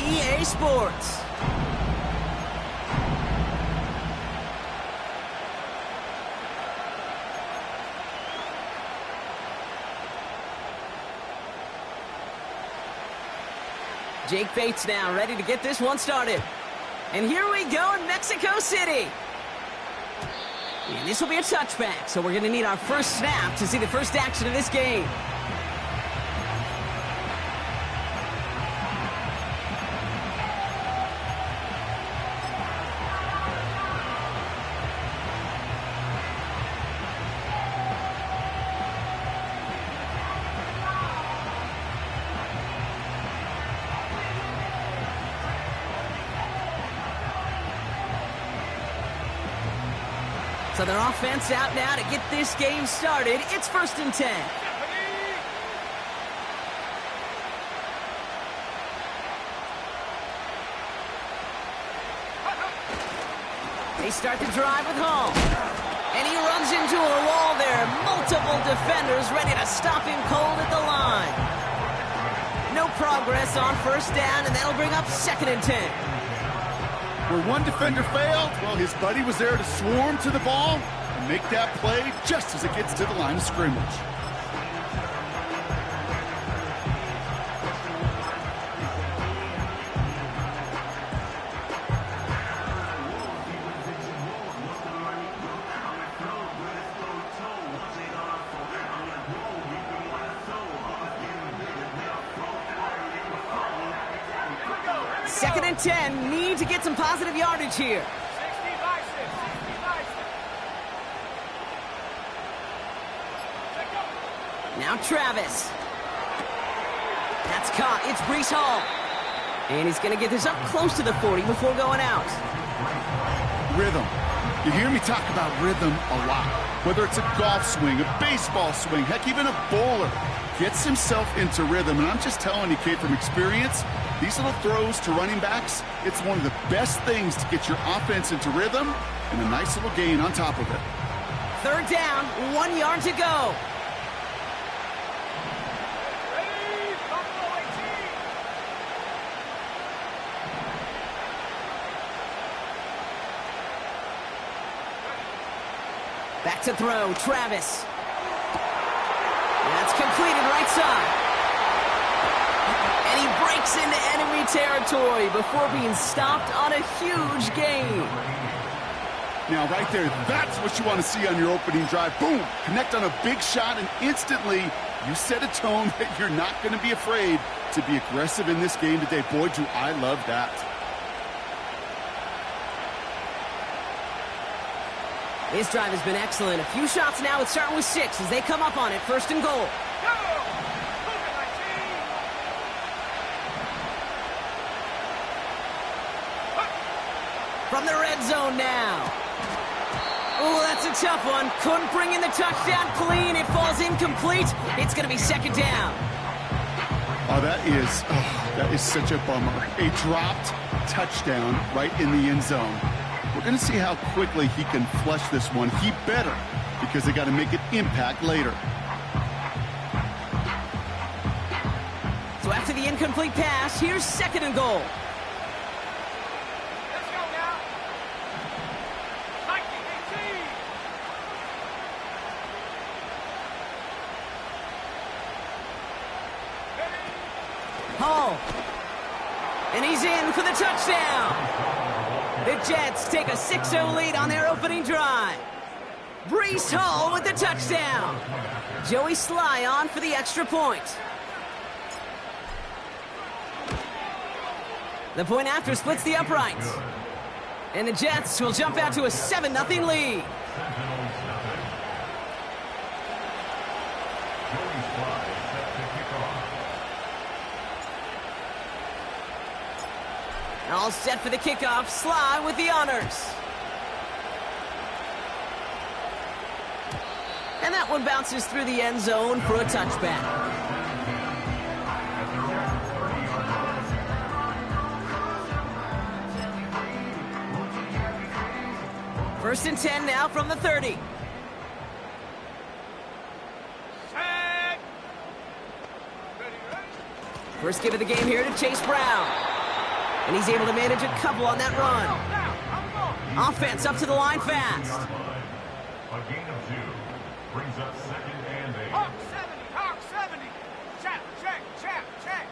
EA Sports. Jake Bates now ready to get this one started. And here we go in Mexico City. And this will be a touchback, so we're going to need our first snap to see the first action of this game. So their offense out now to get this game started. It's 1st and 10. They start the drive with Hall. And he runs into a wall there. Multiple defenders ready to stop him cold at the line. No progress on 1st down, and that'll bring up 2nd and 10. Where one defender failed, well, his buddy was there to swarm to the ball and make that play just as it gets to the line of scrimmage. Second and 10, need to get some positive yardage here. Now Travis. That's caught. It's Breece Hall. And he's going to get this up close to the 40 before going out. Rhythm. You hear me talk about rhythm a lot. Whether it's a golf swing, a baseball swing, heck, even a bowler gets himself into rhythm. And I'm just telling you, kid, from experience, these little throws to running backs, it's one of the best things to get your offense into rhythm and a nice little gain on top of it. 3rd down, 1 yard to go. Back to throw, Travis. That's completed right side. And he breaks into enemy territory before being stopped on a huge gain. Now, right there, that's what you want to see on your opening drive. Boom! Connect on a big shot, and instantly you set a tone that you're not going to be afraid to be aggressive in this game today. Boy, do I love that. His drive has been excellent. A few shots now. It's starting with 6 as they come up on it. 1st and goal. From the red zone now. Oh, that's a tough one. Couldn't bring in the touchdown clean. It falls incomplete. It's going to be 2nd down. Oh, that is such a bummer. A dropped touchdown right in the end zone. We're going to see how quickly he can flush this one. He better, because they got to make it impact later. So after the incomplete pass, here's 2nd and goal. Let's go now. 19-18. Hall. And he's in for the touchdown. The Jets take a 6-0 lead on their opening drive. Breece Hall with the touchdown. Joey Sly on for the extra point. The point after splits the uprights. And the Jets will jump out to a 7-0 lead. All set for the kickoff. Sly with the honors. And that one bounces through the end zone for a touchback. First and 10 now from the 30. First give of the game here to Chase Brown. And he's able to manage a couple on that run. Offense up to the line fast. A gain of 2 brings up 2nd and 8. Hawk 70, Hawk 70. Check, check, check, check.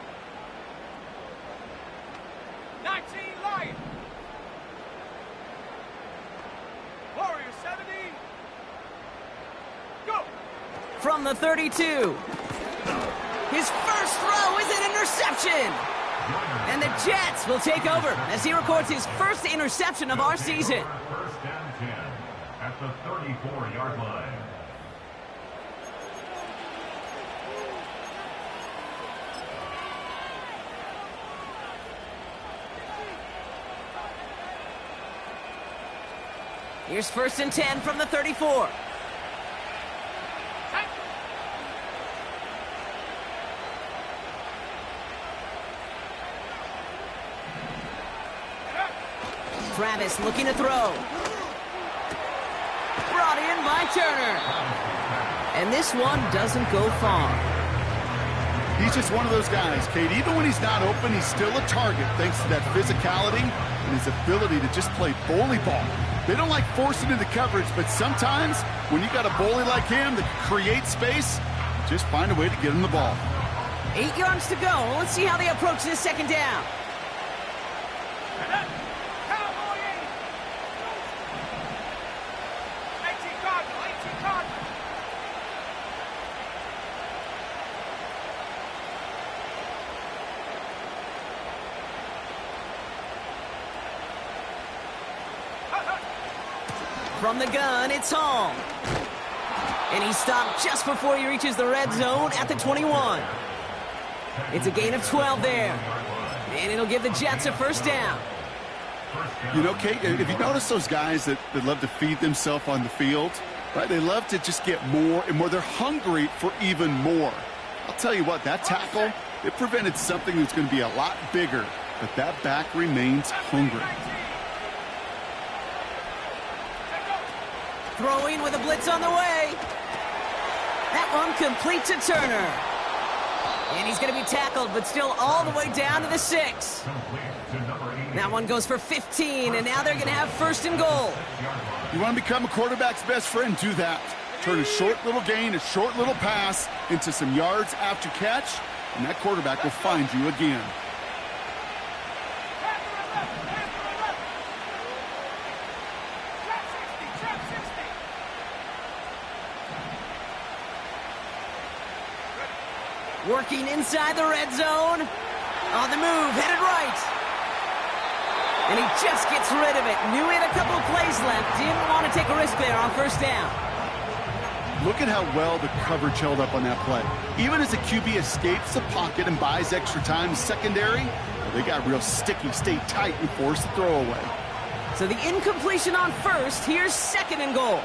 19 Lion. Warrior 70. Go. From the 32. His first throw is an interception. And the Jets will take over as he records his first interception of our season. First and 10 at the 34-yard line. Here's 1st and 10 from the 34. Travis looking to throw. Brought in by Turner. And this one doesn't go far. He's just one of those guys, Kate. Even when he's not open, he's still a target thanks to that physicality and his ability to just play bully ball. They don't like forcing into coverage, but sometimes when you got a bully like him that can create space, just find a way to get him the ball. 8 yards to go. Let's see how they approach this 2nd down. Cowboy 18 Cardinal, 18 Cardinal. From the gun, it's Hall. And he's stopped just before he reaches the red zone at the 21. It's a gain of 12 there. And it'll give the Jets a 1st down. You know, Kate, if you notice those guys that love to feed themselves on the field, right? They love to just get more and more. They're hungry for even more. I'll tell you what, that tackle, it prevented something that's going to be a lot bigger, but that back remains hungry. Throwing with a blitz on the way. That one complete to Turner. And he's going to be tackled, but still all the way down to the 6. That one goes for 15, and now they're going to have 1st and goal. You want to become a quarterback's best friend, do that. Turn a short little gain, a short little pass into some yards after catch, and that quarterback will find you again. Working inside the red zone. On the move, headed right. And he just gets rid of it. Knew he had a couple of plays left. Didn't want to take a risk there on 1st down. Look at how well the coverage held up on that play. Even as the QB escapes the pocket and buys extra time in secondary, they got real sticky, stayed tight, and forced the throw away. So the incompletion on 1st. Here's 2nd and goal.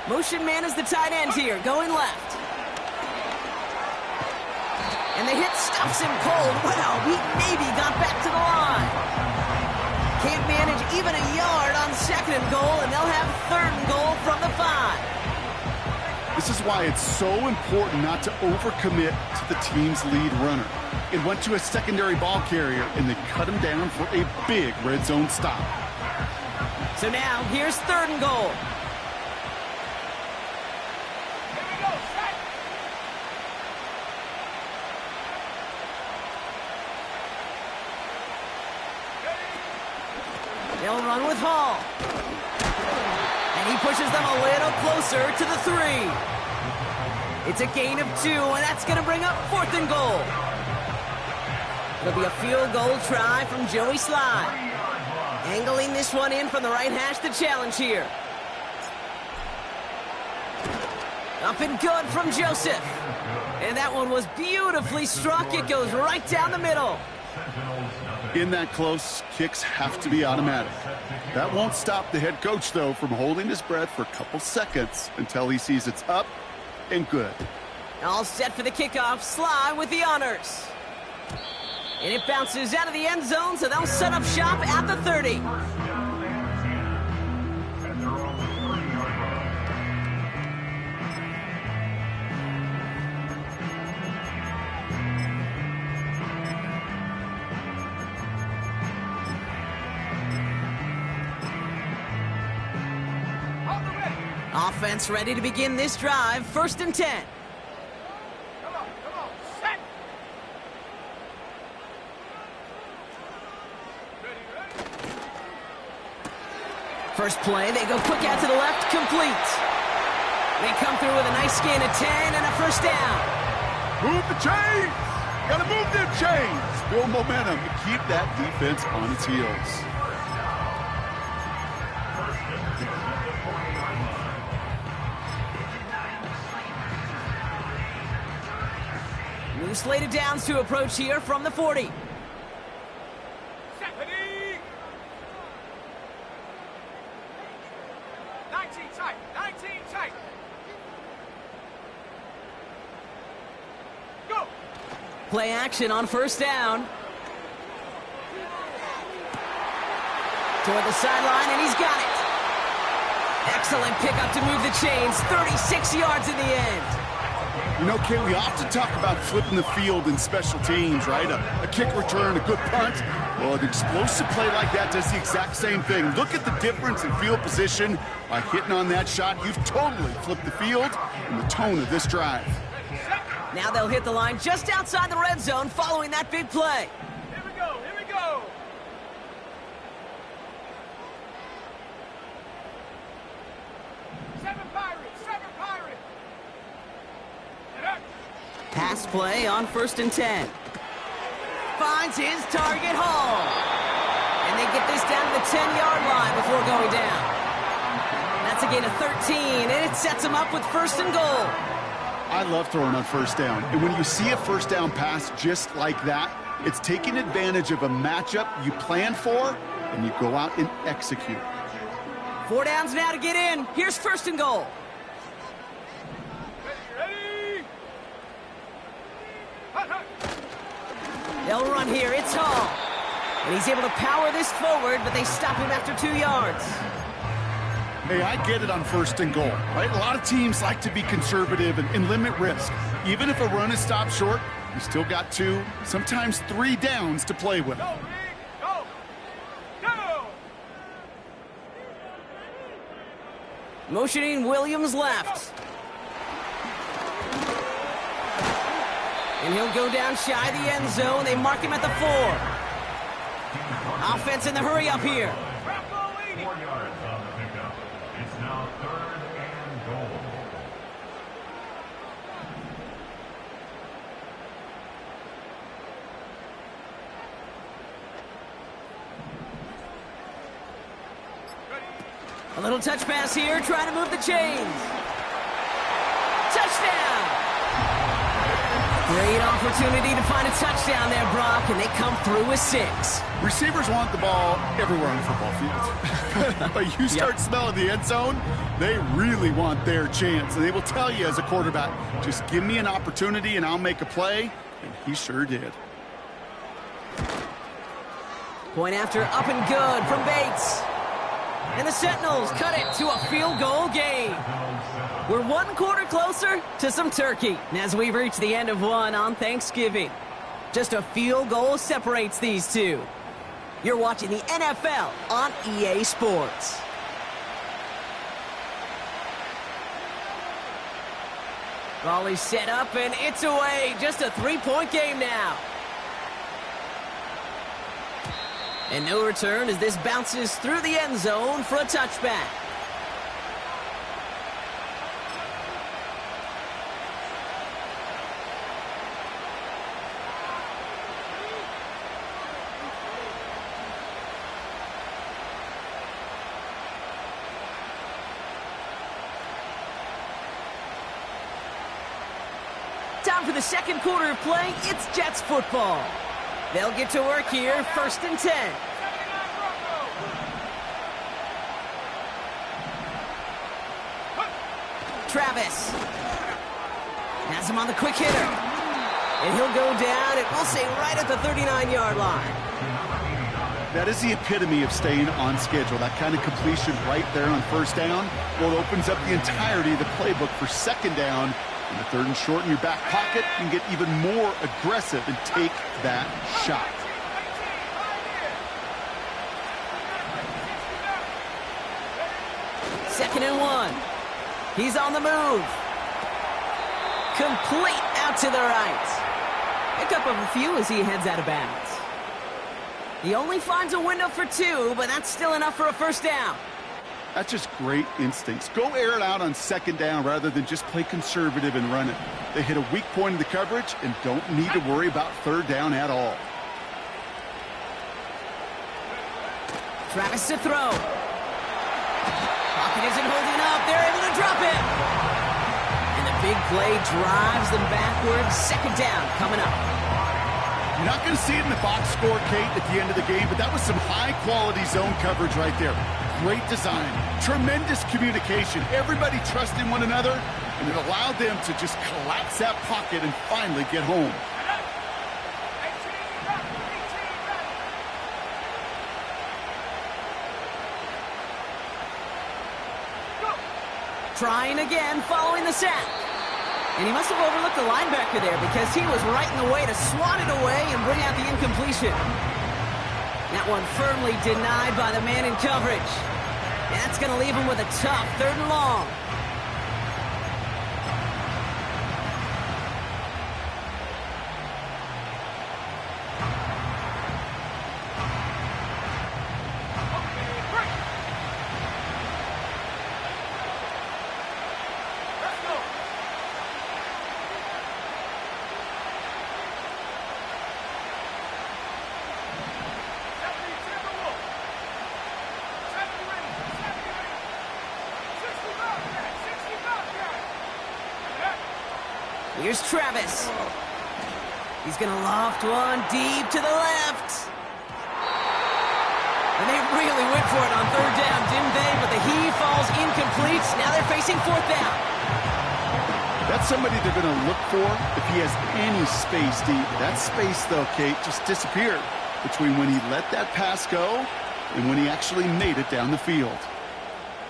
Motion man is the tight end here, going left. And the hit stuffs him cold. Wow, he maybe got back to the line. Can't manage even a yard on 2nd and goal, and they'll have 3rd and goal from the 5. This is why it's so important not to overcommit to the team's lead runner. It went to a secondary ball carrier, and they cut him down for a big red zone stop. So now, here's 3rd and goal. They'll run with Hall. And he pushes them a little closer to the 3. It's a gain of 2, and that's going to bring up 4th and goal. It'll be a field goal try from Joey Sly. Angling this one in from the right hash to challenge here. Up and good from Joseph. And that one was beautifully struck. It goes right down the middle. In that close, kicks have to be automatic. That won't stop the head coach, though, from holding his breath for a couple seconds until he sees it's up and good. All set for the kickoff. Sly with the honors. And it bounces out of the end zone, so they'll set up shop at the 30. Offense ready to begin this drive. 1st and 10. Come on, set. Ready. First play, they go quick out to the left, complete. They come through with a nice gain of 10 and a 1st down. Move the chains! Gotta move them chains! Build momentum and keep that defense on its heels. New slated downs to approach here from the 40. Ready. 19 tight. 19 tight. Go. Play action on 1st down. Toward the sideline, and he's got it. Excellent pickup to move the chains. 36 yards in the end. You know, Kay, we often talk about flipping the field in special teams, right? A kick return, a good punt. Well, an explosive play like that does the exact same thing. Look at the difference in field position. By hitting on that shot, you've totally flipped the field and the tone of this drive. Now they'll hit the line just outside the red zone following that big play. Here we go. Here we go. Seven Pirates. Get up. Pass play on 1st and 10. Finds his target, Hall. And they get this down to the 10-yard line before going down. That's a gain of 13, and it sets them up with 1st and goal. I love throwing on 1st down. And when you see a 1st down pass just like that, it's taking advantage of a matchup you plan for, and you go out and execute. 4 downs now to get in. Here's 1st and goal. Ready. Hut, hut. They'll run here. It's Hall. And he's able to power this forward, but they stop him after 2 yards. Hey, I get it on 1st and goal, right? A lot of teams like to be conservative and limit risk. Even if a run is stopped short, you still got 2, sometimes 3 downs to play with. Go, Rick. Go. Go. Motioning Williams left. And he'll go down shy of the end zone. They mark him at the 4. Offense in the hurry up here. 4 yards on the pickup. It's now 3rd and goal. A little touch pass here, trying to move the chains. Touchdown! Great opportunity to find a touchdown there, Brock, and they come through with 6. Receivers want the ball everywhere on the football field. But you start smelling the end zone, they really want their chance. And they will tell you as a quarterback, just give me an opportunity and I'll make a play. And he sure did. Point after up and good from Bates. And the Sentinels cut it to a field goal game. We're 1 quarter closer to some turkey as we've reached the end of one on Thanksgiving. Just a field goal separates these two. You're watching the NFL on EA Sports. Volley set up and it's away. Just a 3-point game now. And no return as this bounces through the end zone for a touchback. Time for the second quarter of play. It's Jets football. They'll get to work here, 1st and 10. Travis has him on the quick hitter. And he'll go down, and we'll say right at the 39-yard line. That is the epitome of staying on schedule. That kind of completion right there on 1st down. Well, it opens up the entirety of the playbook for 2nd down. And the 3rd and short in your back pocket, you can get even more aggressive and take that shot. Second and 1. He's on the move. Complete out to the right. Pick up of a few as he heads out of bounds. He only finds a window for 2, but that's still enough for a first down. That's just great instincts. Go air it out on second down rather than just play conservative and run it. They hit a weak point in the coverage and don't need to worry about third down at all. Travis to throw. Pocket isn't holding up. They're able to drop it. And the big play drives them backwards. Second down coming up. You're not going to see it in the box score, Kate, at the end of the game, but that was some high-quality zone coverage right there. Great design, tremendous communication, everybody trusting one another, and it allowed them to just collapse that pocket and finally get home. Trying again, following the sack. And he must have overlooked the linebacker there because he was right in the way to swat it away and bring out the incompletion. That one firmly denied by the man in coverage. And that's going to leave him with a tough 3rd and long. Here's Travis. He's going to loft one deep to the left. And they really went for it on 3rd down, didn't they? But the heave falls incomplete. Now they're facing 4th down. That's somebody they're going to look for if he has any space deep. That space, though, Kate, just disappeared between when he let that pass go and when he actually made it down the field.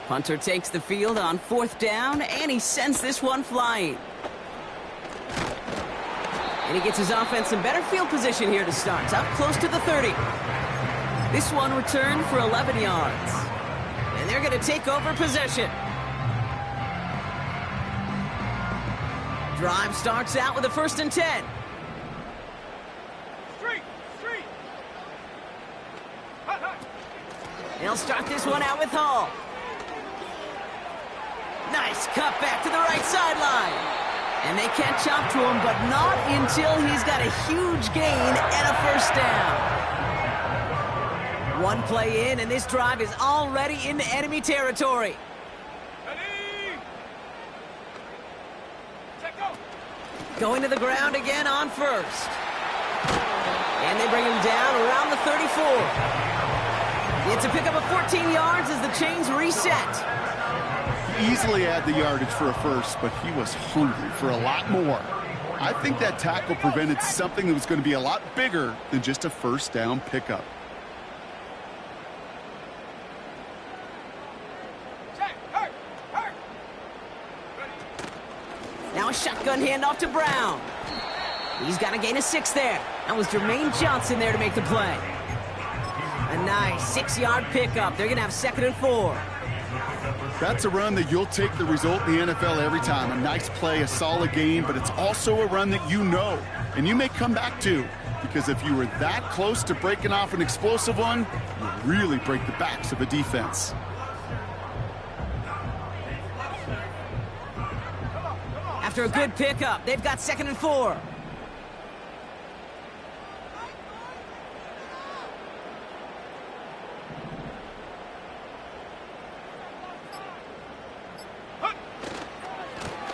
Punter takes the field on 4th down, and he sends this one flying. And he gets his offense in better field position here to start. It's up close to the 30. This one returned for 11 yards. And they're going to take over possession. Drive starts out with a 1st and 10. Street! They'll start this one out with Hall. Nice cut back to the right sideline. And they catch up to him, but not until he's got a huge gain and a 1st down. One play in, and this drive is already into enemy territory. Going to the ground again on 1st. And they bring him down around the 34. It's a pickup of 14 yards as the chains reset. Easily had the yardage for a 1st, but he was hungry for a lot more. I think that tackle prevented something that was going to be a lot bigger than just a 1st down pickup. Now a shotgun handoff to Brown. He's got to gain a 6 there. That was Jermaine Johnson there to make the play. A nice 6-yard pickup. They're going to have 2nd and 4. That's a run that you'll take the result in the NFL every time. A nice play, a solid game, but it's also a run that you know and you may come back to, because if you were that close to breaking off an explosive one, you'll really break the backs of a defense. After a good pickup, they've got 2nd and 4.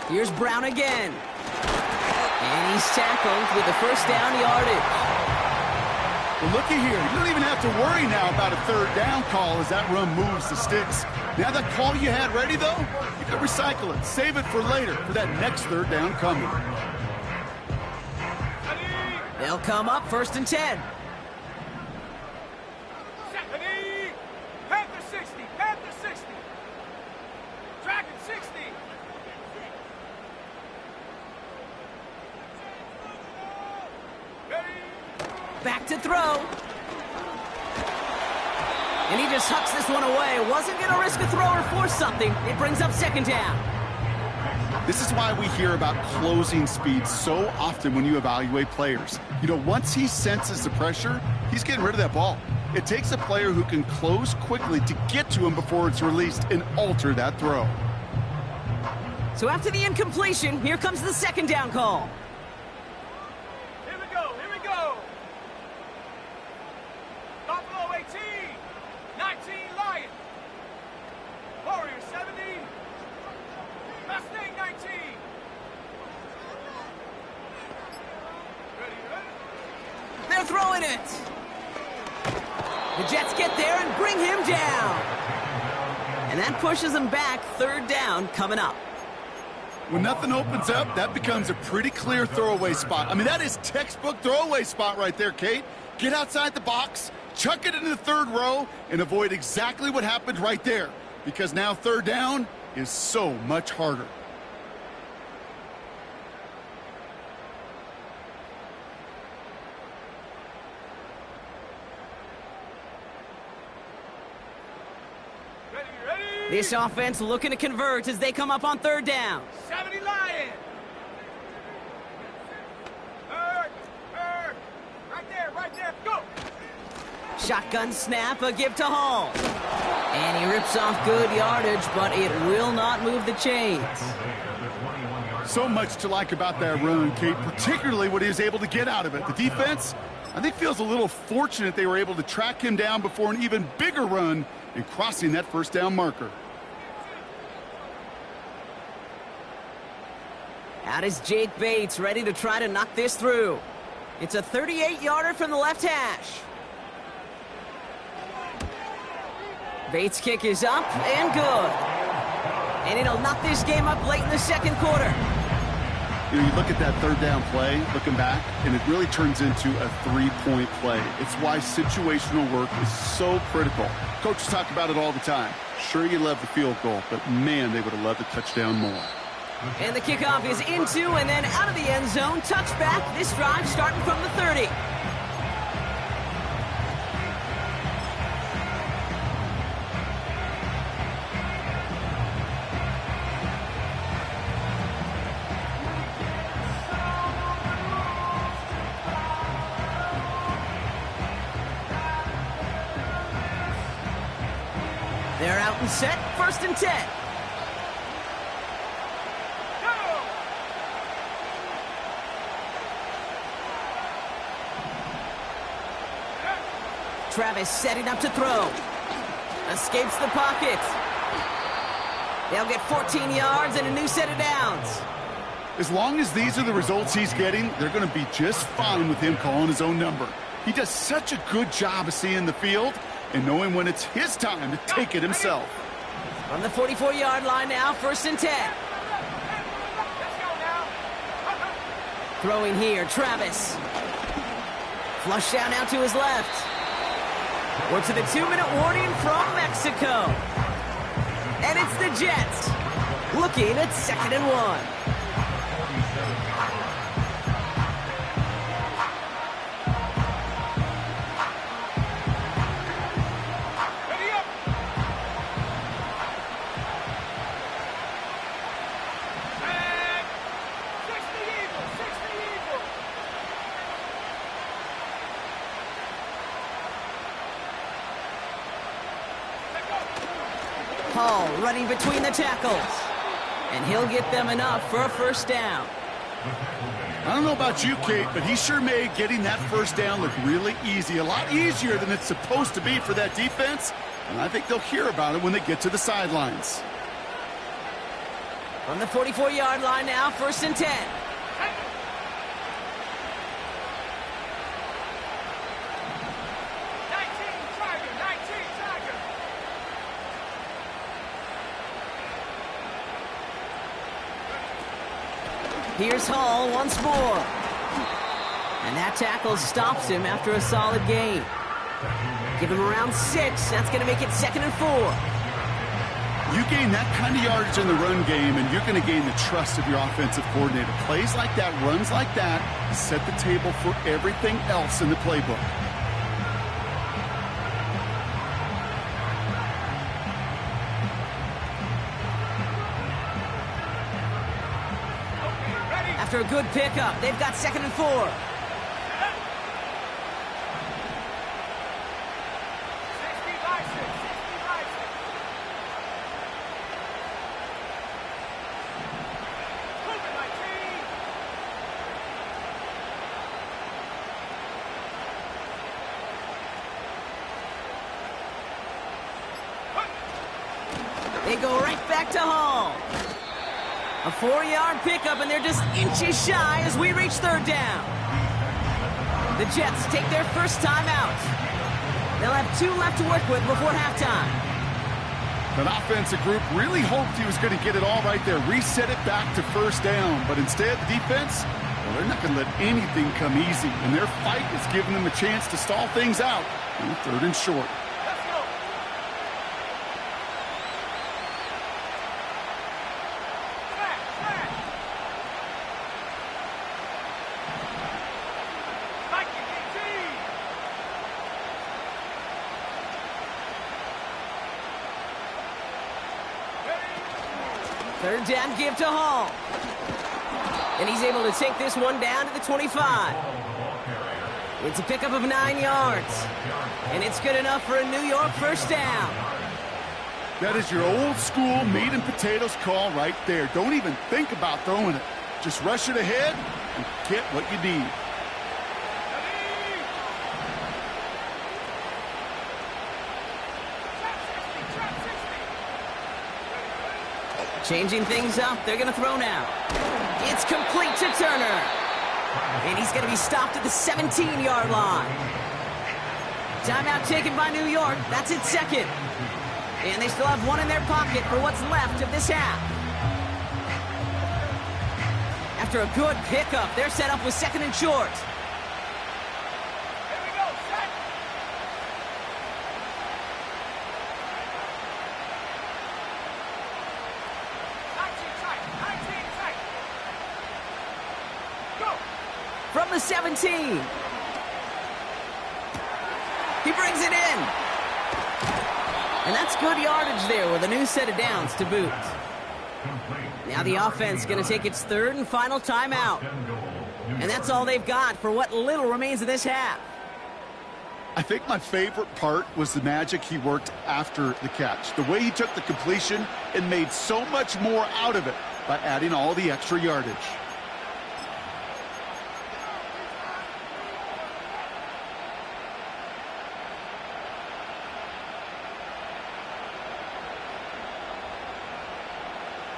Here's Brown again. And he's tackled with the 1st down yardage. Well, looky here. You don't even have to worry now about a 3rd down call as that run moves the sticks. Now that call you had ready, though, you can recycle it. Save it for later for that next 3rd down coming. They'll come up 1st and 10. Panther 60! Panther 60! Dragon 60! Back to throw. And he just hucks this one away. Wasn't going to risk a throw or force something. It brings up 2nd down. This is why we hear about closing speed so often when you evaluate players. You know, once he senses the pressure, he's getting rid of that ball. It takes a player who can close quickly to get to him before it's released and alter that throw. So after the incompletion, here comes the second down call. Here we go, here we go. Buffalo 18, 19 Lion. Warrior 70, Mustang 19. Ready, ready? They're throwing it. The Jets get there and bring him down. And that pushes them back. Third down coming up. When nothing opens up, that becomes a pretty clear throwaway spot. I mean, that is textbook throwaway spot right there, Kate. Get outside the box, chuck it into the third row, and avoid exactly what happened right there. Because now third down is so much harder. Ready, ready? This offense looking to convert as they come up on third down. 70 Lion. Hurt. Right there, go. Shotgun snap, a give to Hall. And he rips off good yardage, but it will not move the chains. So much to like about that run, Kate, particularly what he was able to get out of it. The defense, I think, feels a little fortunate they were able to track him down before an even bigger run and crossing that first down marker. Out is Jake Bates, ready to try to knock this through. It's a 38-yarder from the left hash. Bates' kick is up and good. And it'll knock this game up late in the second quarter. You know, you look at that third down play, looking back, and it really turns into a three-point play. It's why situational work is so critical. Coaches talk about it all the time. Sure, you love the field goal, but man, they would have loved a touchdown more. And the kickoff is into and then out of the end zone. Touchback. This drive starting from the 30. They're out and set. First and 10. Travis setting up to throw. Escapes the pocket. They'll get 14 yards and a new set of downs. As long as these are the results he's getting, they're going to be just fine with him calling his own number. He does such a good job of seeing the field and knowing when it's his time to take it himself. From the 44-yard line now, first and 10. Let's go now. Throwing here, Travis. Flush down now to his left. We're to the 2-minute warning from Mexico. And it's the Jets looking at 2nd and 1. Ready up. And 60 Eagles, 60 Eagles. Let go. Hall running between the tackles. And he'll get them enough for a first down. I don't know about you, Kate, but he sure made getting that first down look really easy. A lot easier than it's supposed to be for that defense. And I think they'll hear about it when they get to the sidelines. From the 44-yard line now, first and 10. Here's Hall once more. And that tackle stops him after a solid gain. Give him around 6. That's going to make it 2nd and 4. You gain that kind of yardage in the run game, and you're going to gain the trust of your offensive coordinator. Plays like that, runs like that, set the table for everything else in the playbook. After a good pickup, they've got 2nd and 4. 60 by 6, 60 by 6. Move it, my team. They go right back to Hall. A 4-yard pickup, and they're just inches shy as we reach 3rd down. The Jets take their first time out. They'll have 2 left to work with before halftime. That offensive group really hoped he was going to get it all right there, reset it back to 1st down. But instead, the defense, well, they're not going to let anything come easy. And their fight is giving them a chance to stall things out on 3rd and short. Let's go. Flat. Like it, KT. 3rd down give to Hall. And he's able to take this one down to the 25. It's a pickup of 9 yards. And it's good enough for a New York 1st down. That is your old school meat and potatoes call right there. Don't even think about throwing it. Just rush it ahead and get what you need. Changing things up, they're going to throw now. It's complete to Turner. And he's going to be stopped at the 17-yard line. Timeout taken by New York. That's its 2nd. And they still have 1 in their pocket for what's left of this half. After a good pickup, they're set up with 2nd and short. Here we go, set. Nineteen tight. Go. From the 17. He brings it in. And that's good yardage there with a new set of downs to boot. Now the offense going to take its 3rd and final timeout. And that's all they've got for what little remains of this half. I think my favorite part was the magic he worked after the catch. The way he took the completion and made so much more out of it by adding all the extra yardage.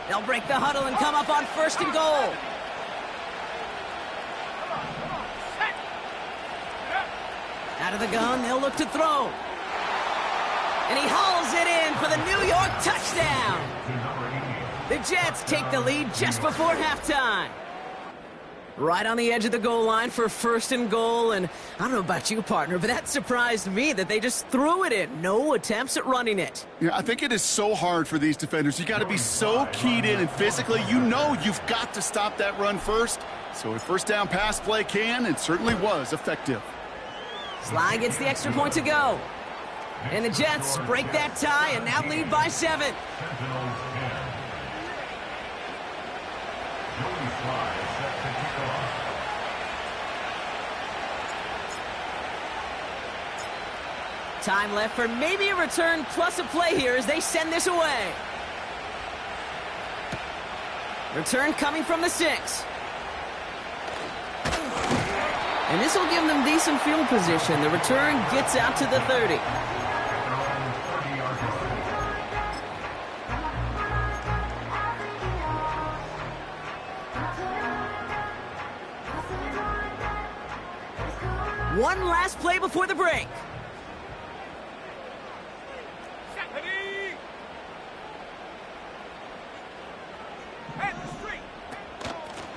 They'll break the huddle and come up on 1st and goal. Out of the gun, they'll look to throw. And he hauls it in for the New York touchdown. The Jets take the lead just before halftime. Right on the edge of the goal line for 1st and goal, and I don't know about you, partner, but that surprised me that they just threw it in. No attempts at running it. Yeah, I think it is so hard for these defenders. You got to be so keyed in, and physically, you know you've got to stop that run first. So a 1st down pass play can, and certainly was effective. Sly gets the extra point to go. And the Jets break that tie and now lead by 7. Time left for maybe a return plus a play here as they send this away. Return coming from the 6. And this will give them decent field position. The return gets out to the 30. One last play before the break.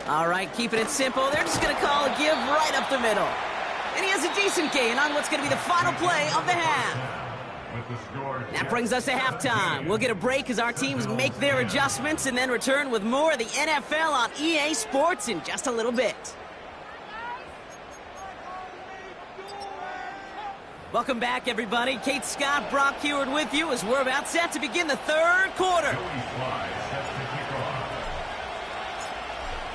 All right, keeping it simple. They're just going to call a give right up the middle. And he has a decent gain on what's going to be the final play of the half. That brings us to halftime. We'll get a break as our teams make their adjustments and then return with more of the NFL on EA Sports in just a little bit. Welcome back, everybody. Kate Scott, Brock Heward with you as we're about set to begin the 3rd quarter.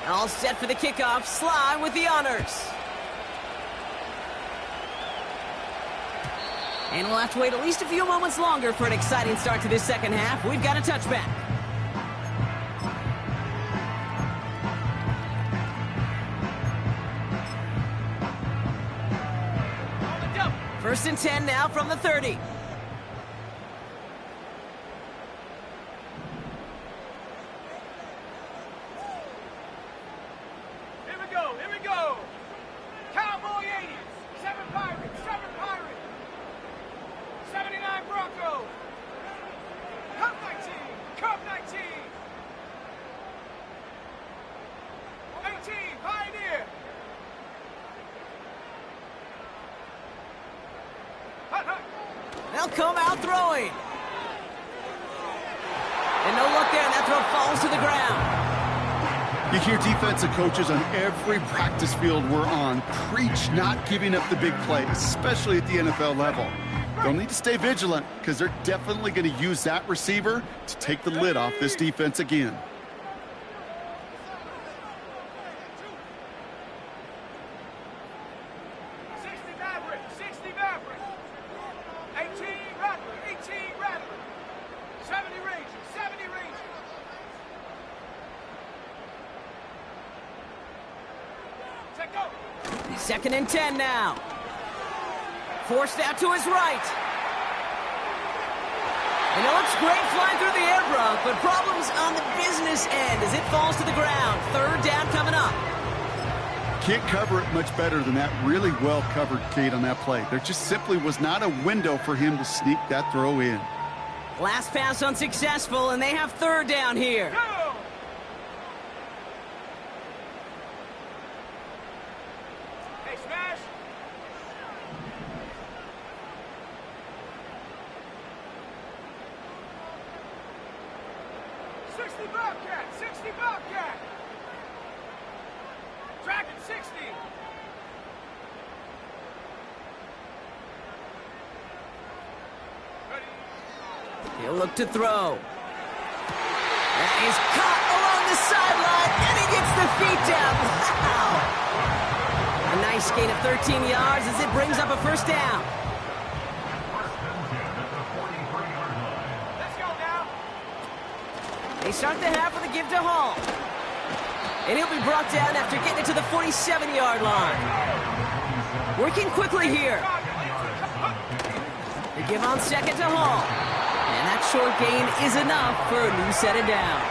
All set for the kickoff. Sly with the honors. And we'll have to wait at least a few moments longer for an exciting start to this second half. We've got a touchback. First and 10 now from the 30. Here we go, here we go. Cowboy 80s, 7 Pirates, 7 Pirates. 79 Broncos. Cup 19, Cup 19. 18 Pioneer. Hut, hut. They'll come out throwing. And no luck there, and that throw falls to the ground. You hear defensive coaches on every practice field we're on preach not giving up the big play, especially at the NFL level. They'll need to stay vigilant because they're definitely going to use that receiver to take the lid off this defense again. 60 Maverick, 60 Maverick. 18 Rattler, 18 Rattler. 70 Rangers, 70 Rangers. Take go. Second and 10 now. Forced out to his right. And it looks great flying through the air, Brock, but problems on the business end as it falls to the ground. Third down coming up. Can't cover it much better than that really well covered Kate on that play. There just simply was not a window for him to sneak that throw in. Last pass unsuccessful, and they have third down here. Go. Hey, Smash. Sixty Bobcat, 60 Bobcat. Dragon 60. Ready. He'll look to throw. That is caught along the sideline, and he gets the feet down. Wow! A nice gain of 13 yards as it brings up a first down. First and 10 at the 43-yard line. Let's go now. They start the half with a give to Hall. And he'll be brought down after getting it to the 47-yard line. Working quickly here. They give on second to Hall. And that short gain is enough for a new set of downs.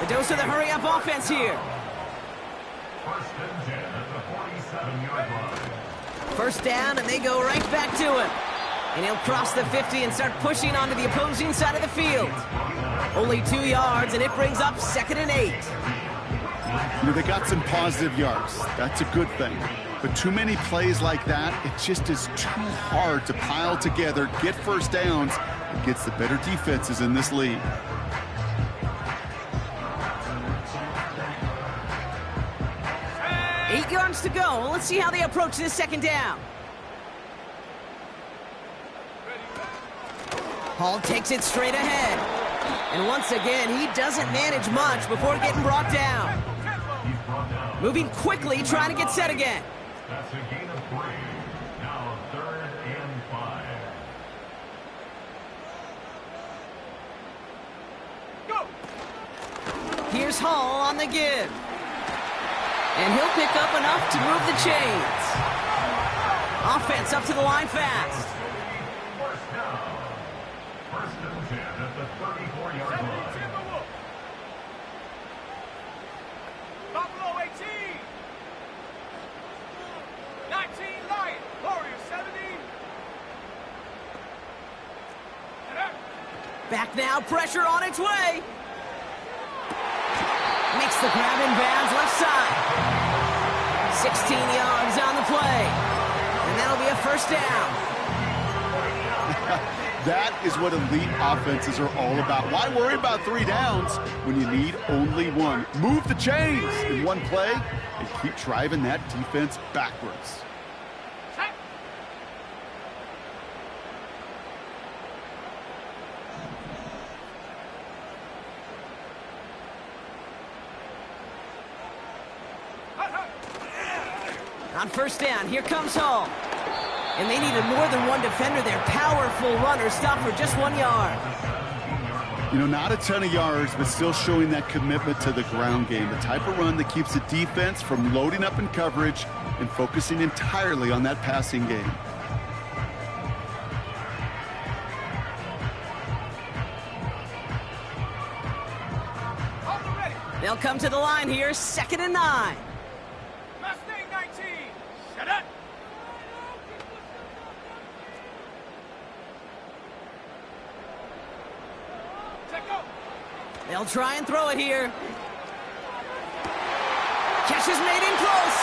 The dose of the hurry-up offense here. First and 10 at the 47-yard line. First down, and they go right back to him. And he'll cross the 50 and start pushing onto the opposing side of the field. Only 2 yards, and it brings up second and 8. You know, they got some positive yards. That's a good thing. But too many plays like that, it just is too hard to pile together, get first downs, against the better defenses in this league. Hey. 8 yards to go. Let's see how they approach this second down. Hall takes it straight ahead. And once again, he doesn't manage much before getting brought down. He's brought down. Moving quickly, trying to get set again. That's a gain of 3. Now third and 5. Go. Here's Hall on the give. And he'll pick up enough to move the chains. Offense up to the line fast. First down. First and 10 at the 34-yard 70 line. Timberwolf. Buffalo 18. 19 Lion. Warriors 70. And up. Back now, pressure on its way. Makes the grab in bounds left side. 16 yards on the play. And that'll be a first down. That is what elite offenses are all about. Why worry about 3 downs when you need only 1? Move the chains in one play and keep driving that defense backwards. Check. On first down, here comes Hall. And they needed more than one defender. Their powerful runner stopped for just 1 yard. You know, not a ton of yards, but still showing that commitment to the ground game. The type of run that keeps the defense from loading up in coverage and focusing entirely on that passing game. They'll come to the line here, 2nd and 9. Mustang 19. Shut up. Check go. They'll try and throw it here. Catch is made in close.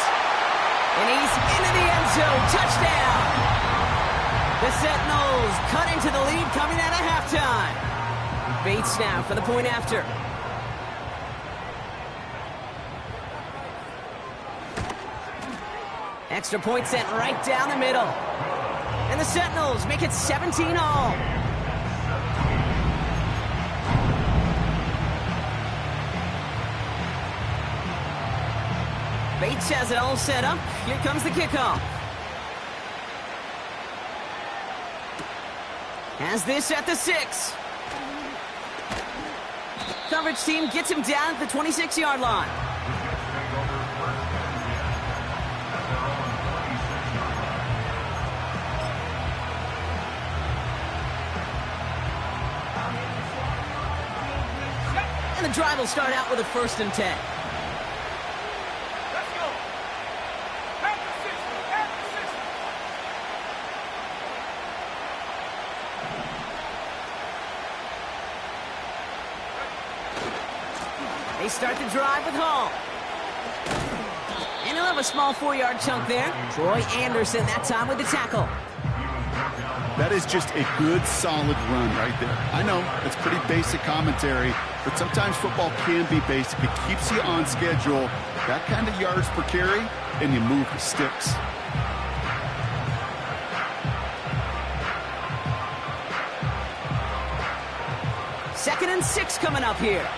And he's into the end zone. Touchdown. The Sentinels cut into the lead coming out of halftime. Bates now for the point after. Extra point sent right down the middle. And the Sentinels make it 17 all. Bates has it all set up. Here comes the kickoff. Has this at the 6. Coverage team gets him down at the 26-yard line. And the drive will start out with a 1st and 10. Let's go. Back to 60. Back to 60. They start the drive with Hall. And he'll have a small 4-yard chunk there. Troy Anderson that time with the tackle. That is just a good, solid run right there. I know, it's pretty basic commentary, but sometimes football can be basic. It keeps you on schedule, that kind of yards per carry, and you move the sticks. Second and 6 coming up here.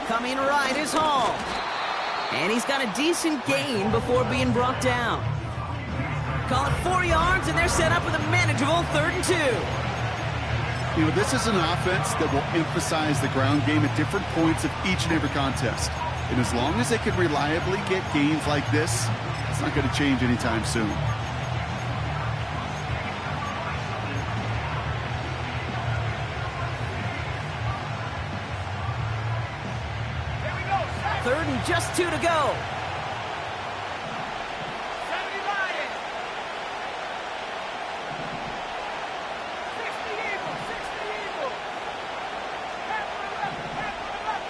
Coming right is Hall. And he's got a decent gain before being brought down. Call it 4 yards, and they're set up with a manageable 3rd and 2. You know, this is an offense that will emphasize the ground game at different points of each and every contest. And as long as they can reliably get gains like this, it's not going to change anytime soon. Third and just 2 to go. 70 Lions. 60 Eagles. 60 Eagles. Half to the left. Half to the left.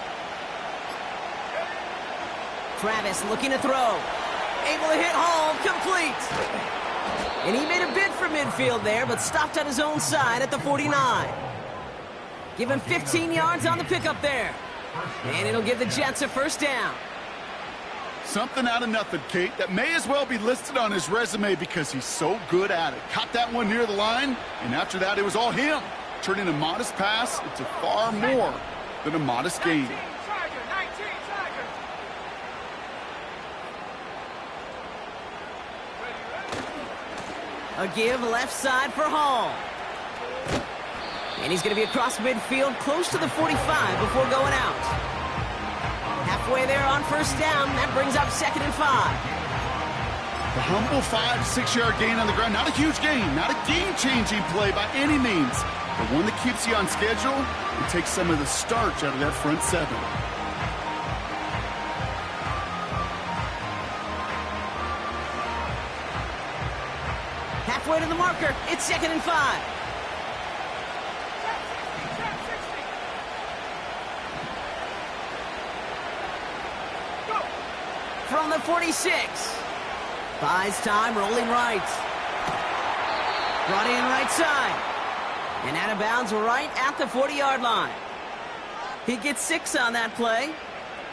Travis looking to throw. Able to hit Hall. Complete. And he made a bid for midfield there, but stopped on his own side at the 49. Give him 15 yards on the pickup there. And it'll give the Jets a 1st down. Something out of nothing, Kate. That may as well be listed on his resume because he's so good at it. Caught that one near the line, and after that, it was all him. Turning a modest pass into far more than a modest gain. 19 Tiger. 19 Tiger. A give left side for Hall. And he's going to be across midfield, close to the 45 before going out. Halfway there on 1st down. That brings up 2nd and 5. The humble 5-6 yard gain on the ground. Not a huge gain, not a game-changing play by any means, but one that keeps you on schedule and takes some of the starch out of that front 7. Halfway to the marker. It's 2nd and 5. From the 46. Buys time, rolling right. Brought in right side. And out of bounds right at the 40-yard line. He gets 6 on that play.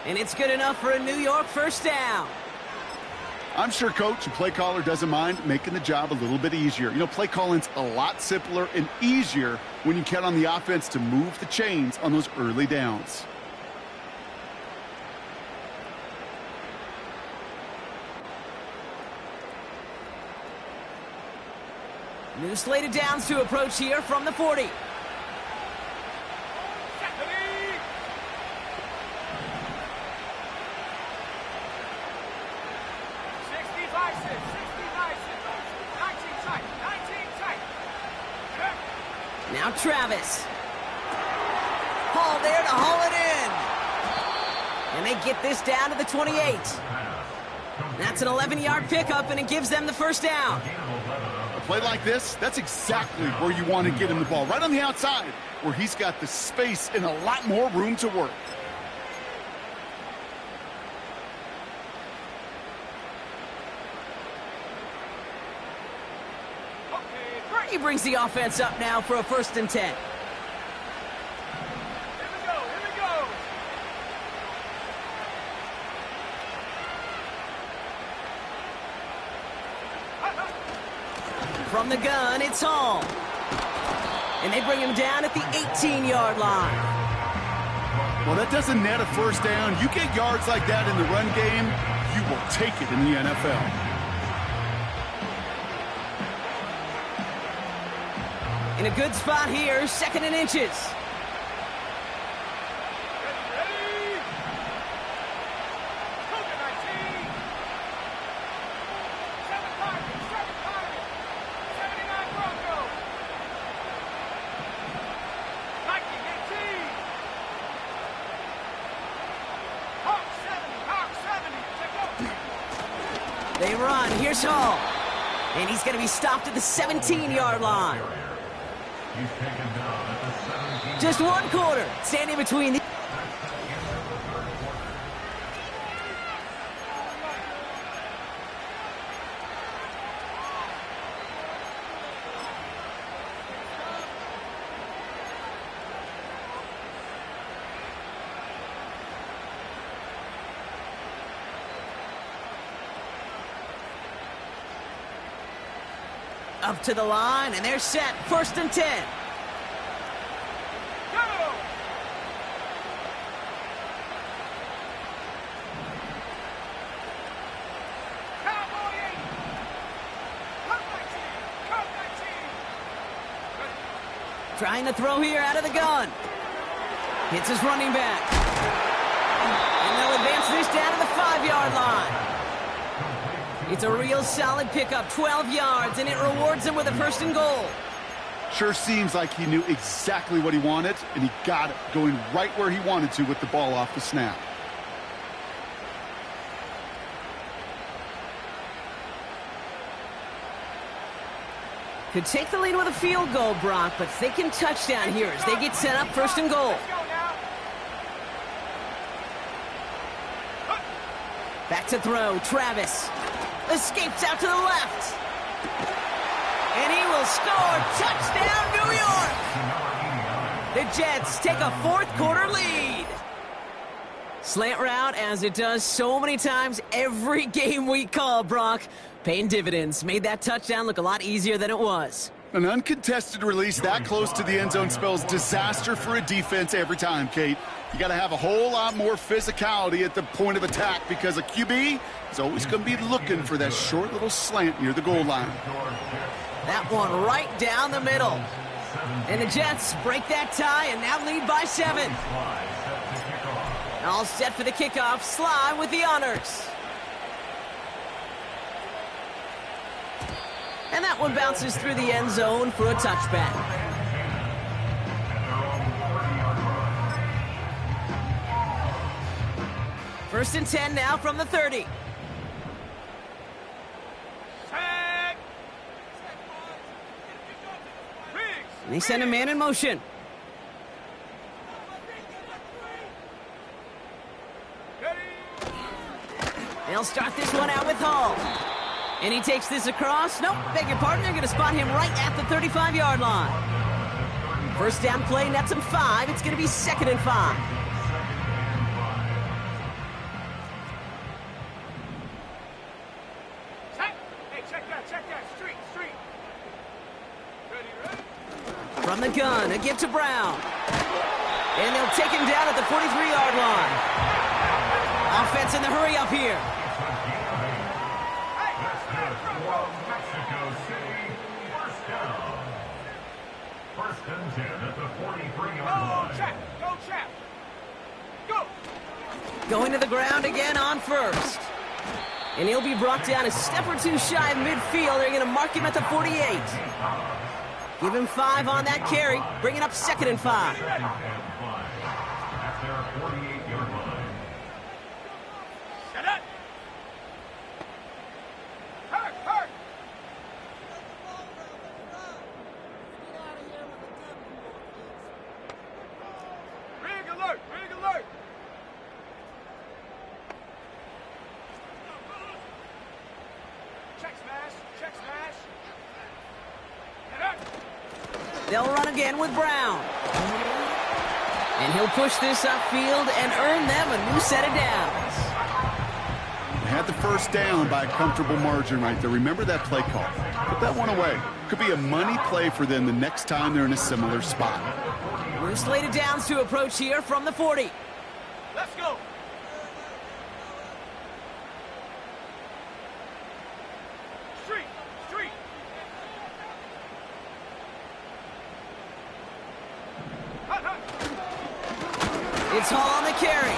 And it's good enough for a New York 1st down. I'm sure coach and play caller doesn't mind making the job a little bit easier. You know, play calling's a lot simpler and easier when you count on the offense to move the chains on those early downs. New slate of downs to approach here from the 40. 19 tight, 19 tight. Now Travis. Hall there to haul it in. And they get this down to the 28. That's an 11-yard pickup, and it gives them the first down. A play like this, that's exactly where you want to get him the ball. Right on the outside, where he's got the space and a lot more room to work. He brings the offense up now for a 1st and 10. Here we go, here we go. From the gun, it's Hall. And they bring him down at the 18-yard line. Well, that doesn't net a first down. You get yards like that in the run game, you will take it in the NFL. In a good spot here, 2nd and inches. Ready? 19. 7 targets, 79 Broncos. 19-18. Hawk 70, They run. Here's Hall. And he's going to be stopped at the 17-yard line. Just 1 quarter. Standing between the... Up to the line, and they're set. 1st and 10. Go! Cowboy 8. Cut 19. Trying to throw here out of the gun. Hits his running back. And they'll advance this down to the 5-yard line. It's a real solid pickup, 12 yards, and it rewards him with a 1st and goal. Sure seems like he knew exactly what he wanted, and he got it, going right where he wanted to with the ball off the snap. Could take the lead with a field goal, Brock, but thinking touchdown here as they get set up 1st and goal. Let's go now. Back to throw, Travis. Escapes out to the left. And he will score. Touchdown, New York! The Jets take a 4th quarter lead. Slant route, as it does so many times every game we call, Brock. Paying dividends. Made that touchdown look a lot easier than it was. An uncontested release that close to the end zone spells disaster for a defense every time, Kate. You got to have a whole lot more physicality at the point of attack because a QB is always going to be looking for that short little slant near the goal line. That one right down the middle. And the Jets break that tie and now lead by 7. All set for the kickoff. Sly with the honors. And that one bounces through the end zone for a touchback. First and 10 now from the 30. Tag. And they send a man in motion. They'll start this one out with Hall. And he takes this across. Nope, beg your pardon. They're going to spot him right at the 35-yard line. First down play, nets him 5. It's going to be 2nd and 5. gun. A give to Brown. And they'll take him down at the 43-yard line. Offense in the hurry up here. Mexico City, first down. First and 10 at the 43-yard line. Check. Go check. Go. Going to the ground again on first. And he'll be brought down a step or two shy of midfield. They're going to mark him at the 48. Give him 5 on that carry, bringing up 2nd and 5. At their 48-yard line. Set up. Hurt. Rig alert. Check smash. Set up. They'll run again with Brown. And he'll push this upfield and earn them a new set of downs. They had the first down by a comfortable margin right there. Remember that play call. Put that one away. Could be a money play for them the next time they're in a similar spot. We're slated downs to approach here from the 40. Let's go. Street. Hut. It's Hall on the carry.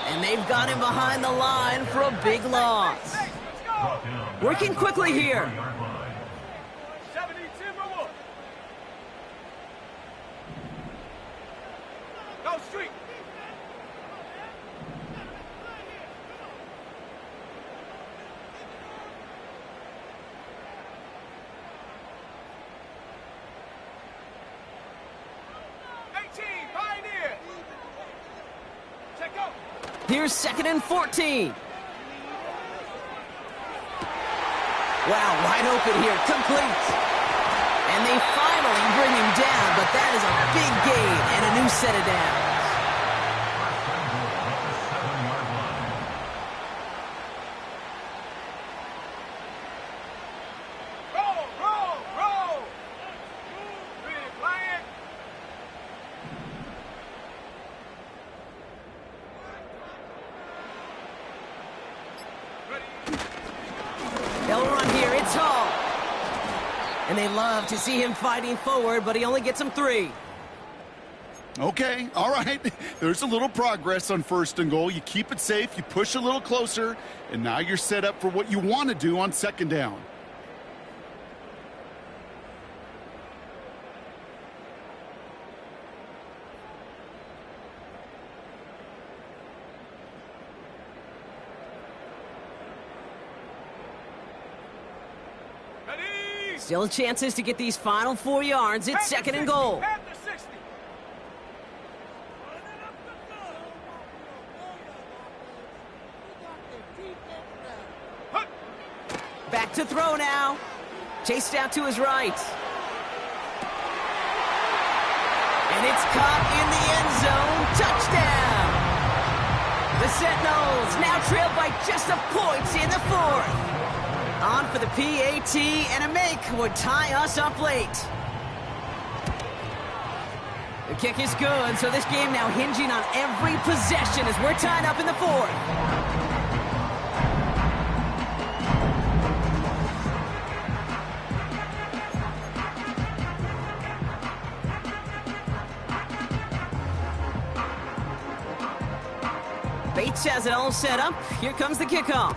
And they've got him behind the line for a big loss. Let's go. Working quickly here. 70 Timberwolves. Go street. Pioneer. Check out. Here's 2nd and 14. Wow, wide open here, complete. And they finally bring him down, but that is a big gain and a new set of downs. Roll. Ready, flying. They'll run here, it's Hall. And they love to see him fighting forward, but he only gets them 3. Okay, all right. There's a little progress on 1st and goal. You keep it safe, you push a little closer, and now you're set up for what you want to do on 2nd down. Ready. Still chances to get these final 4 yards. It's 2nd and goal. At the 60. Hut. Back to throw now. Chased out to his right. And it's caught in the end zone. Touchdown! The Sentinels now trail by just a point in the 4th. On for the PAT, and a make would tie us up late. The kick is good, so this game now hinging on every possession as we're tied up in the 4th. Bates has it all set up. Here comes the kickoff.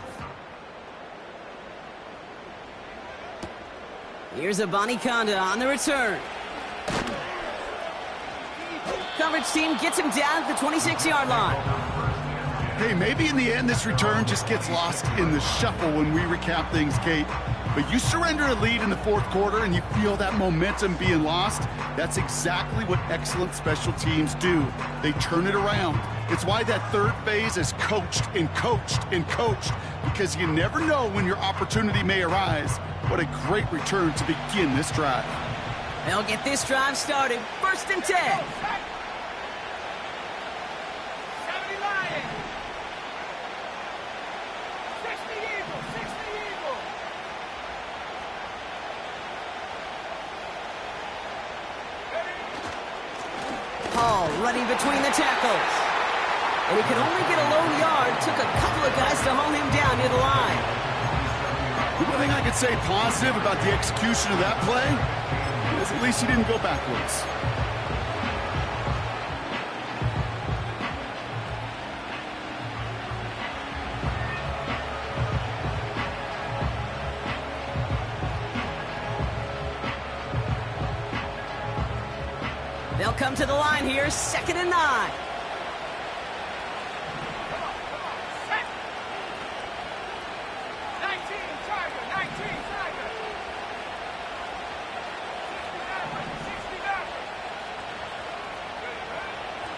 Here's Abanikanda on the return. Coverage team gets him down at the 26-yard line. Hey, maybe in the end this return just gets lost in the shuffle when we recap things, Kate. But you surrender a lead in the 4th quarter and you feel that momentum being lost. That's exactly what excellent special teams do. They turn it around. It's why that 3rd phase is coached and coached and coached, because you never know when your opportunity may arise. What a great return to begin this drive. They'll get this drive started. 1st and 10. 70 Lions. 60 Eagles. 60 Eagles. Ready. Hall running between the tackles. And he could only get a lone yard. Took a couple of guys to hold him down near the line. The one thing I could say positive about the execution of that play is at least he didn't go backwards. They'll come to the line here, 2nd and 9. Set. 19 Tiger, 19 Tiger. 60 Maverick.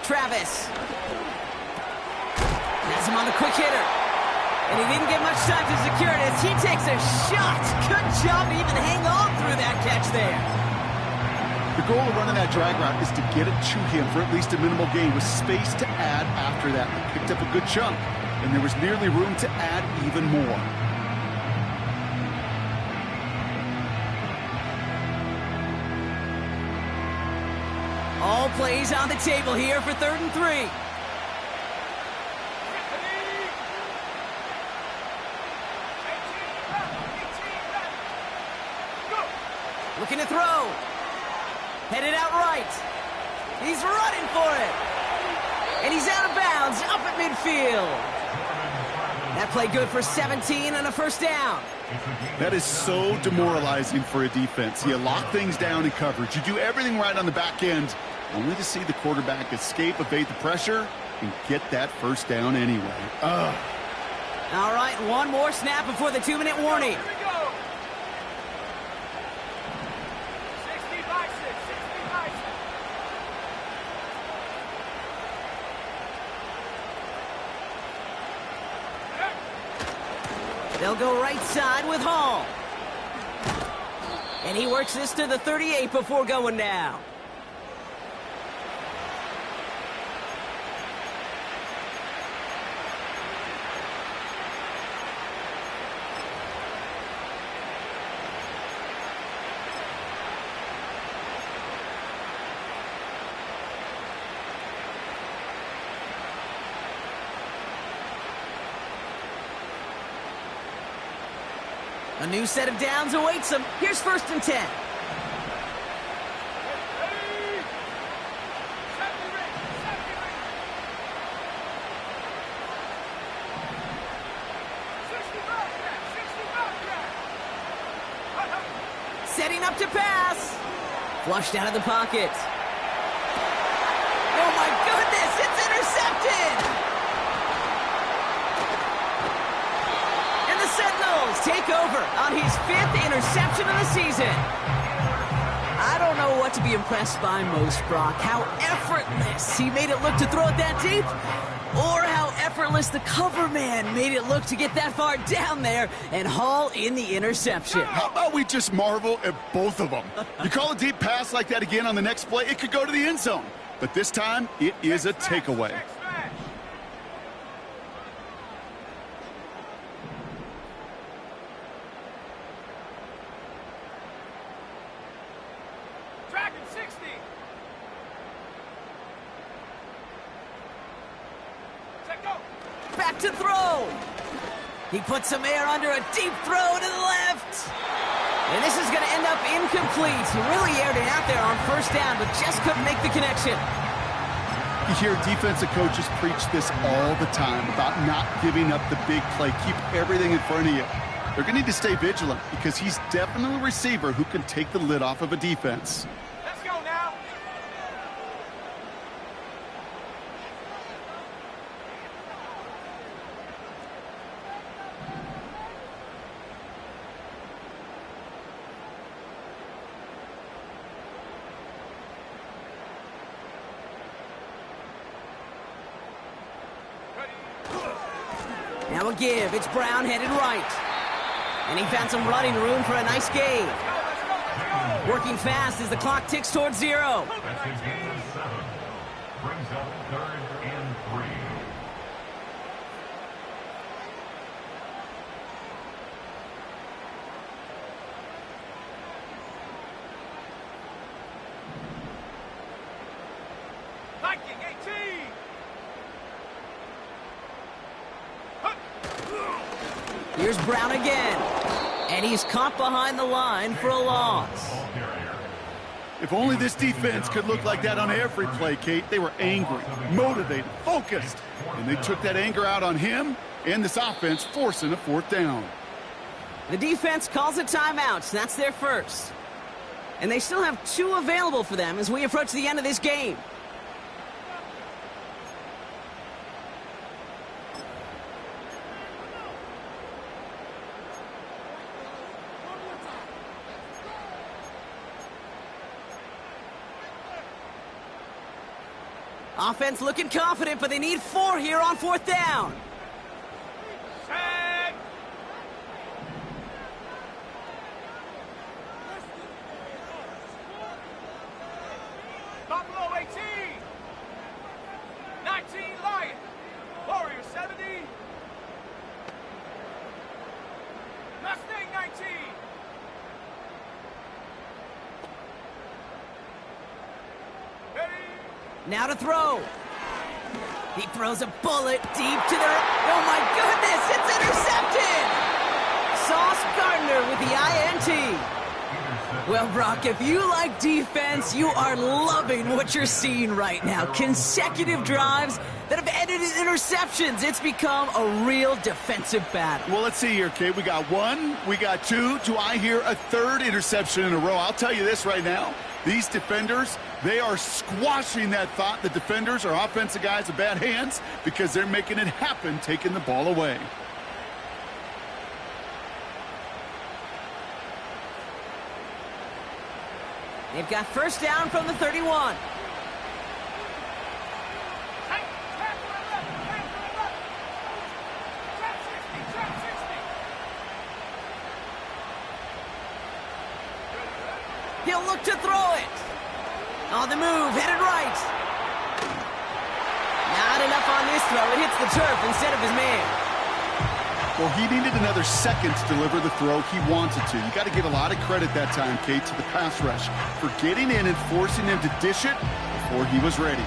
Travis. Has him on the quick hitter. And he didn't get much time to secure it as he takes a shot. Good job to even hang on through that catch there. The goal of running that drag route is to get it to him for at least a minimal gain with space to add after that. He picked up a good chunk, and there was nearly room to add even more. All plays on the table here for 3rd and 3. Looking to throw. Headed out right. He's running for it. And he's out of bounds up at midfield. That play good for 17 and a 1st down. That is so demoralizing for a defense. You lock things down in coverage. You do everything right on the back end, only to see the quarterback escape, evade the pressure, and get that 1st down anyway. Ugh. All right, one more snap before the 2-minute warning. Here we go. 60 by 6, 60 by 6. They'll go right side with Hall. And he works this to the 38 before going down. A new set of downs awaits him. Here's 1st and 10. Setting up to pass. Flushed out of the pocket. Oh my goodness, it's intercepted! And the Sentinels take over on his 5th interception of the season. I don't know what to be impressed by most, Brock. How effortless he made it look to throw it that deep, or how effortless the cover man made it look to get that far down there and haul in the interception. How about we just marvel at both of them? You call a deep pass like that again on the next play, it could go to the end zone. But this time, it is a takeaway. Dragon 60. Set go. Back to throw. He puts some air under a deep throw to the left. And this is going to end up incomplete. He really aired it out there on 1st down, but just couldn't make the connection. You hear defensive coaches preach this all the time about not giving up the big play. Keep everything in front of you. They're going to need to stay vigilant because he's definitely a receiver who can take the lid off of a defense. Let's go now. Now a give. It's Brown headed right. And he found some running room for a nice gain. Working fast as the clock ticks towards 0. That's his gain of 7. Brings up 3rd and 3. Viking 18. Here's Brown again. And he's caught behind the line for a loss. If only this defense could look like that on every play, Kate. They were angry, motivated, focused. And they took that anger out on him and this offense, forcing a 4th down. The defense calls a timeout. That's their first. And they still have 2 available for them as we approach the end of this game. Offense looking confident, but they need 4 here on 4th down. Set. Buffalo 18. 19 Lion. Warrior 70. Mustang 19. Ready. Now to throw. He throws a bullet deep to the... Oh, my goodness, it's intercepted! Sauce Gardner with the INT. Well, Brock, if you like defense, you are loving what you're seeing right now. Consecutive drives that have ended in interceptions. It's become a real defensive battle. Well, let's see here, Kate. We got 1, we got 2. Do I hear a 3rd interception in a row? I'll tell you this right now. These defenders, they are squashing that thought. The defenders are offensive guys with bad hands because they're making it happen, taking the ball away. They've got 1st down from the 31. He'll look to throw it. On the move, headed right. Not enough on this throw. It hits the turf instead of his man. Well, he needed another second to deliver the throw he wanted to. You got to give a lot of credit that time, Kate, to the pass rush for getting in and forcing him to dish it before he was ready.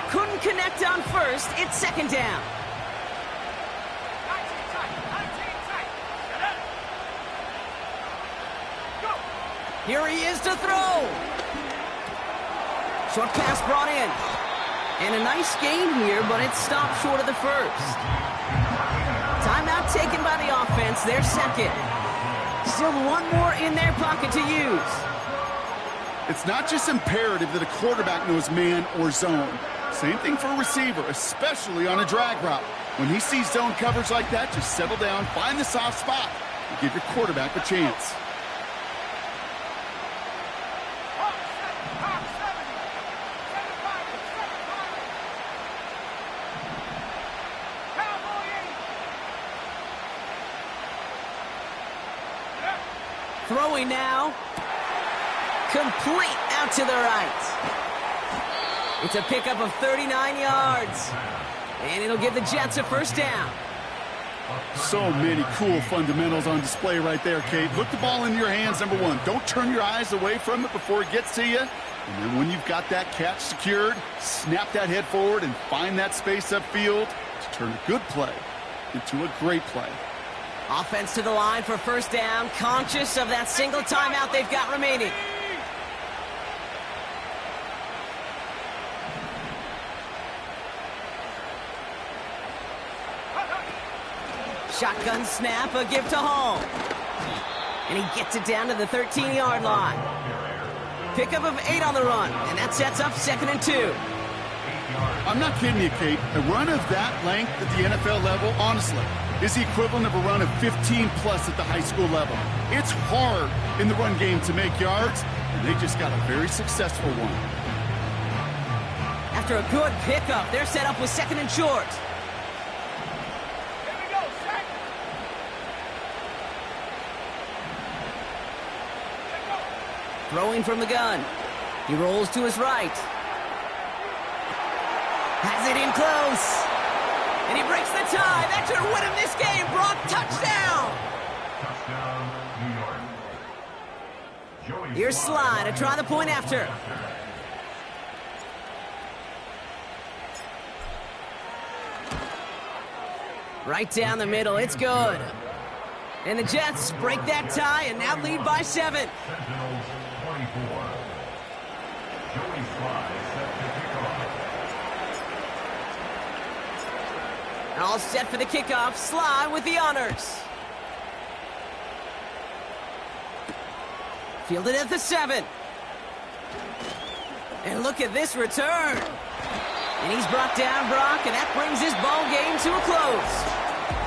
Couldn't connect on 1st. It's 2nd down. 19 tight. Set up. Go. Here he is to throw. Short pass brought in. And a nice gain here, but it stopped short of the 1st. Timeout taken by the offense, their 2nd. Still 1 more in their pocket to use. It's not just imperative that a quarterback knows man or zone. Same thing for a receiver, especially on a drag route. When he sees zone coverage like that, just settle down, find the soft spot, and give your quarterback a chance. Throwing now. Complete out to the right. It's a pickup of 39 yards. And it'll give the Jets a 1st down. So many cool fundamentals on display right there, Kate. Put the ball in your hands, number 1. Don't turn your eyes away from it before it gets to you. And then when you've got that catch secured, snap that head forward and find that space upfield to turn a good play into a great play. Offense to the line for 1st down, conscious of that single timeout they've got remaining. Shotgun snap, a give to Hall. And he gets it down to the 13-yard line. Pickup of 8 on the run, and that sets up 2nd and 2. I'm not kidding you, Kate. A run of that length at the NFL level, honestly, is the equivalent of a run of 15-plus at the high school level. It's hard in the run game to make yards, and they just got a very successful one. After a good pickup, they're set up with 2nd and short. Here we go, set. Throwing from the gun. He rolls to his right. Has it in close. And he breaks the tie. That should win him this game. Brock, touchdown. Touchdown, New York. Here's Sly to try the point after. Right down the middle, it's good. And the Jets break that tie and now lead by 7. Sentinels 24. Joey Sly set to kick off. All set for the kickoff. Sly with the honors. Fielded at the 7. And look at this return. And he's brought down, Brock, and that brings his ball game to a close.